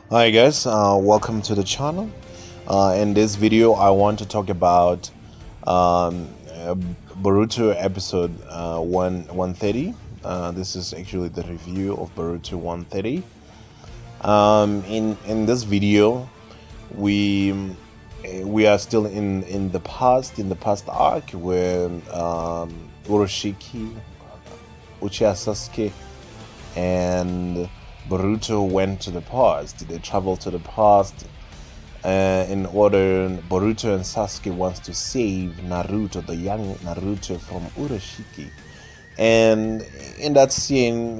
Hi guys, welcome to the channel. In this video, I want to talk about Boruto episode 130. This is actually the review of Boruto 130. In this video, we we are still in the past arc where Uroshiki, Uchiha Sasuke, and Boruto went to the past. They traveled to the past in order. Boruto and Sasuke wants to save Naruto, the young Naruto, from Urashiki. And in that scene,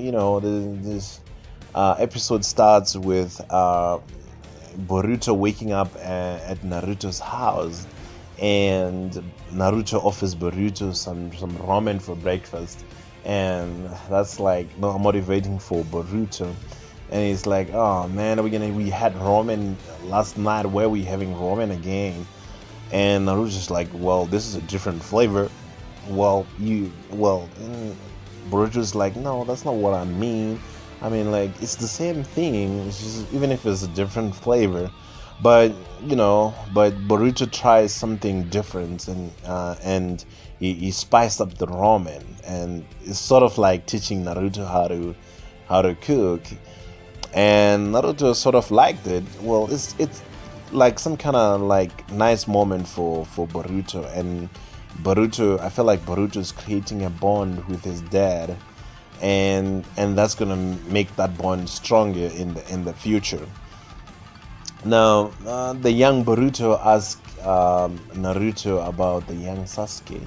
this episode starts with Boruto waking up at Naruto's house, and Naruto offers Boruto some ramen for breakfast, and that's like not motivating for Boruto. And he's like, "Oh man, we had ramen last night. Where are we having ramen again?" And Naruto's just like, "Well, this is a different flavor." Boruto's like, "No, that's not what I mean. I mean, like, it's the same thing. It's just, even if it's a different flavor." But but Boruto tries something different, and he spiced up the ramen, and it's sort of like teaching Naruto how to cook. And Naruto sort of liked it. Well, it's like some kind of like nice moment for Boruto, and Boruto. I feel like Boruto is creating a bond with his dad, and that's gonna make that bond stronger in the future. Now, the young Boruto asks Naruto about the young Sasuke,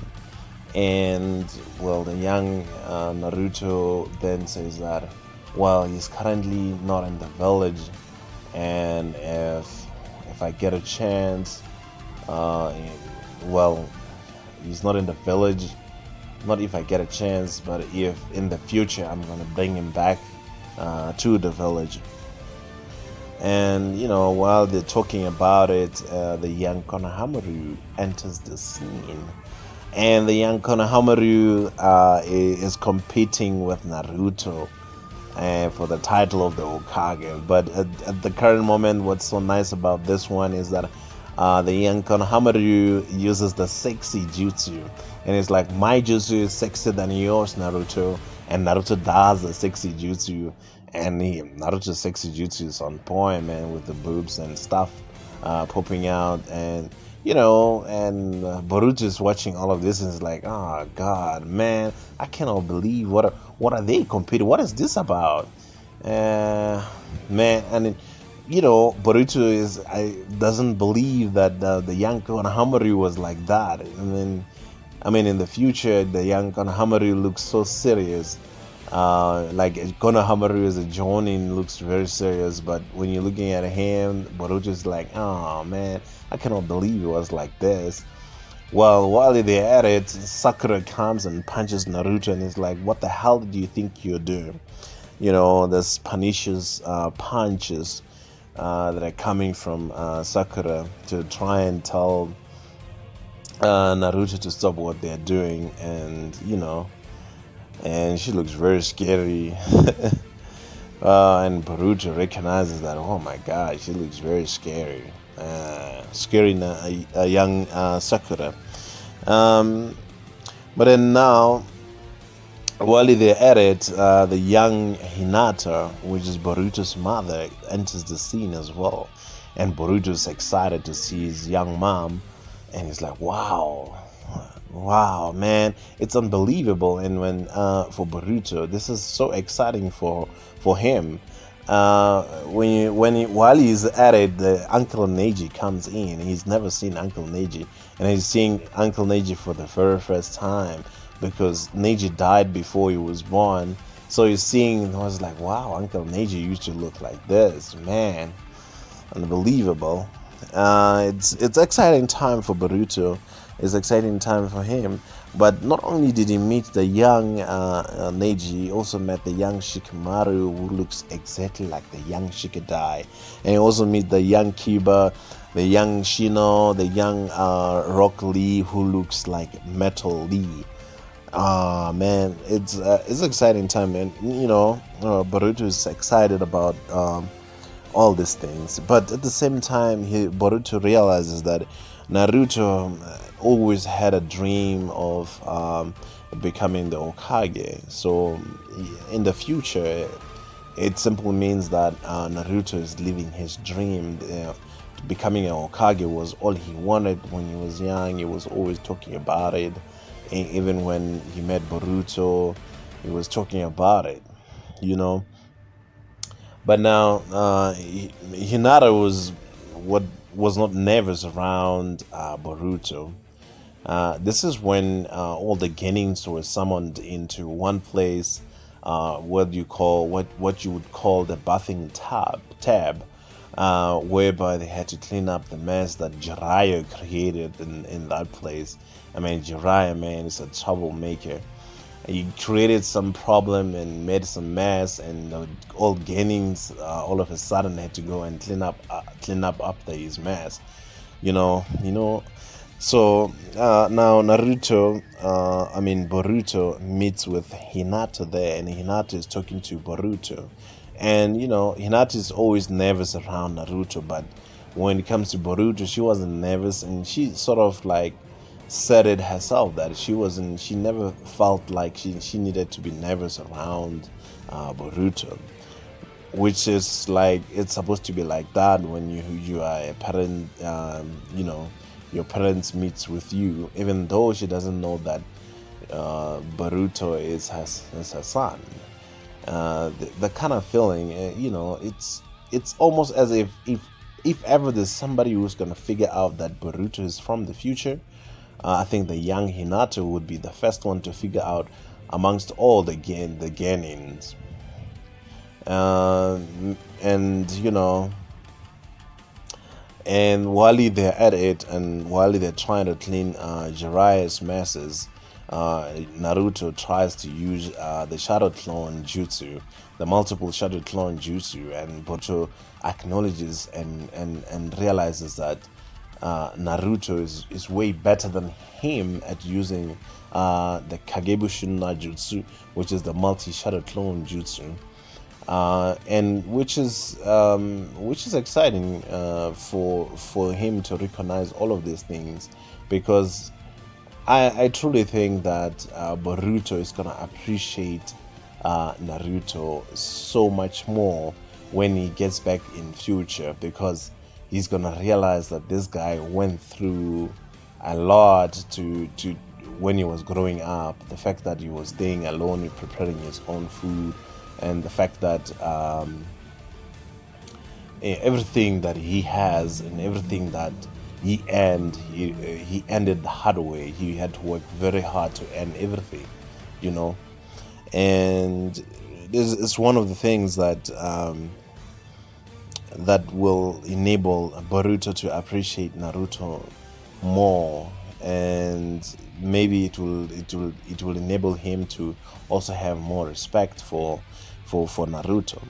and well, the young Naruto then says that, well, he's currently not in the village, and if I get a chance, uh, well, he's not in the village. Not if I get a chance, but if in the future I'm gonna bring him back to the village. And while they're talking about it, the young Konohamaru enters the scene, and the young Konohamaru is competing with Naruto for the title of the Hokage. But at the current moment, what's so nice about this one is that the young Konohamaru uses the sexy jutsu, and it's like, my jutsu is sexier than yours, Naruto. And Naruto does the sexy jutsu, and Naruto's sexy jutsu is on point, man, with the boobs and stuff popping out, and Boruto is watching all of this and is like, oh god, man, I cannot believe what are they competing? What is this about? Man, and Boruto doesn't believe that the young Konohamaru was like that, and then I mean, in the future, the young Konohamaru looks so serious. Like Konohamaru as a Jonin looks very serious, but when you're looking at him, Boruto's like, oh man, I cannot believe it was like this. Well, while they're at it, Sakura comes and punches Naruto, and is like, what the hell did you think you're doing? There's pernicious punches that are coming from Sakura to try and tell Naruto to stop what they're doing, and she looks very scary. And Boruto recognizes that, oh my god, she looks very scary. Scary, a young Sakura. But then now, while they're at it, the young Hinata, which is Boruto's mother, enters the scene as well. And Boruto's excited to see his young mom, and he's like, wow, man, it's unbelievable. And when for Boruto, this is so exciting for him. While he's at it, the Uncle Neji comes in. He's never seen Uncle Neji, and he's seeing Uncle Neji for the very first time because Neji died before he was born. So he's seeing. I was like, wow, Uncle Neji used to look like this, man, unbelievable. It's exciting time for Boruto. It's exciting time for him. But not only did he meet the young Neji, he also met the young Shikamaru, who looks exactly like the young Shikadai. And he also meet the young Kiba, the young Shino, the young Rock Lee, who looks like Metal Lee. Ah man, it's exciting time, and Boruto is excited about all these things. But at the same time, Boruto realizes that Naruto always had a dream of becoming the Hokage. So in the future, it simply means that Naruto is living his dream. Becoming a Hokage was all he wanted when he was young. He was always talking about it. Even when he met Boruto, he was talking about it, you know. But now, Hinata what was not nervous around Boruto. This is when all the Genins were summoned into one place. What you would call the bathing tab, whereby they had to clean up the mess that Jiraiya created in that place. I mean, Jiraiya, man, is a troublemaker. He created some problem and made some mess, and all Genins all of a sudden had to go and clean up after his mess. You know. So now Boruto meets with Hinata there, and Hinata is talking to Boruto, and Hinata is always nervous around Naruto, but when it comes to Boruto, she wasn't nervous, and she sort of like said it herself that she never felt like she needed to be nervous around Boruto, which is like it's supposed to be like that when you are a parent. Your parents meets with you, even though she doesn't know that Boruto is her son. The kind of feeling, it's almost as if ever there's somebody who's gonna figure out that Boruto is from the future, I think the young Hinata would be the first one to figure out amongst all the Genins. And and while they're at it, and while they're trying to clean Jiraiya's messes, Naruto tries to use the Shadow Clone Jutsu, the multiple Shadow Clone Jutsu, and Boruto acknowledges and realizes that Naruto is way better than him at using the Kagebushin Jutsu, which is the multi-Shadow Clone Jutsu. And which is exciting for him to recognize all of these things, because I truly think that Boruto is gonna appreciate Naruto so much more when he gets back in future, because he's gonna realize that this guy went through a lot to when he was growing up. The fact that he was staying alone, preparing his own food, and the fact that everything that he has and everything that he earned, he ended the hard way. He had to work very hard to earn everything, and it's one of the things that that will enable Boruto to appreciate Naruto more, and maybe it will enable him to also have more respect for Naruto.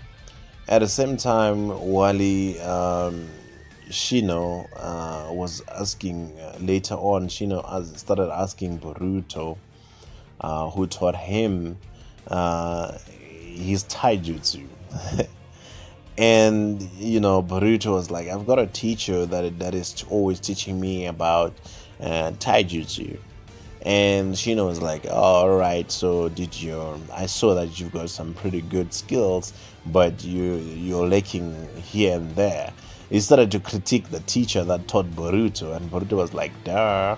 At the same time, Wally Shino was asking later on. Shino started asking Boruto, who taught him his taijutsu. And Boruto was like, I've got a teacher that is always teaching me about taijutsu. And Shino was like, oh, all right, so I saw that you've got some pretty good skills, but you're lacking here and there. He started to critique the teacher that taught Boruto, and Boruto was like, duh,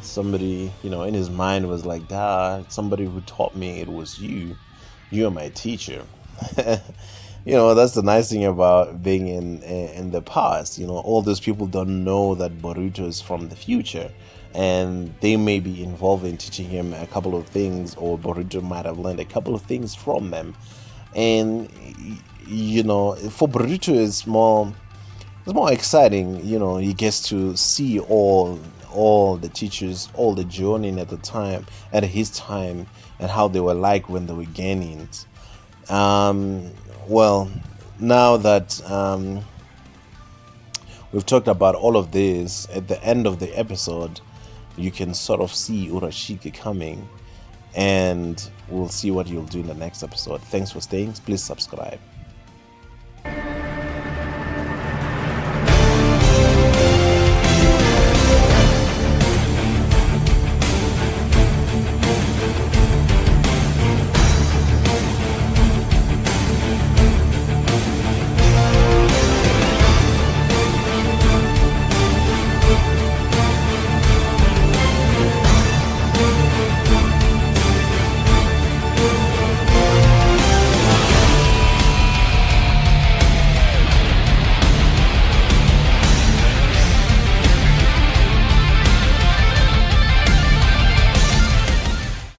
somebody, in his mind was like, duh, somebody who taught me, it was you. You're my teacher. That's the nice thing about being in the past. All those people don't know that Boruto is from the future, and they may be involved in teaching him a couple of things, or Boruto might have learned a couple of things from them. And for Boruto, it's more exciting. He gets to see all the teachers, all the Jonin at his time, and how they were like when they were gaining. Well, now that we've talked about all of this, at the end of the episode, you can sort of see Urashiki coming, and we'll see what you'll do in the next episode. Thanks for staying. Please subscribe.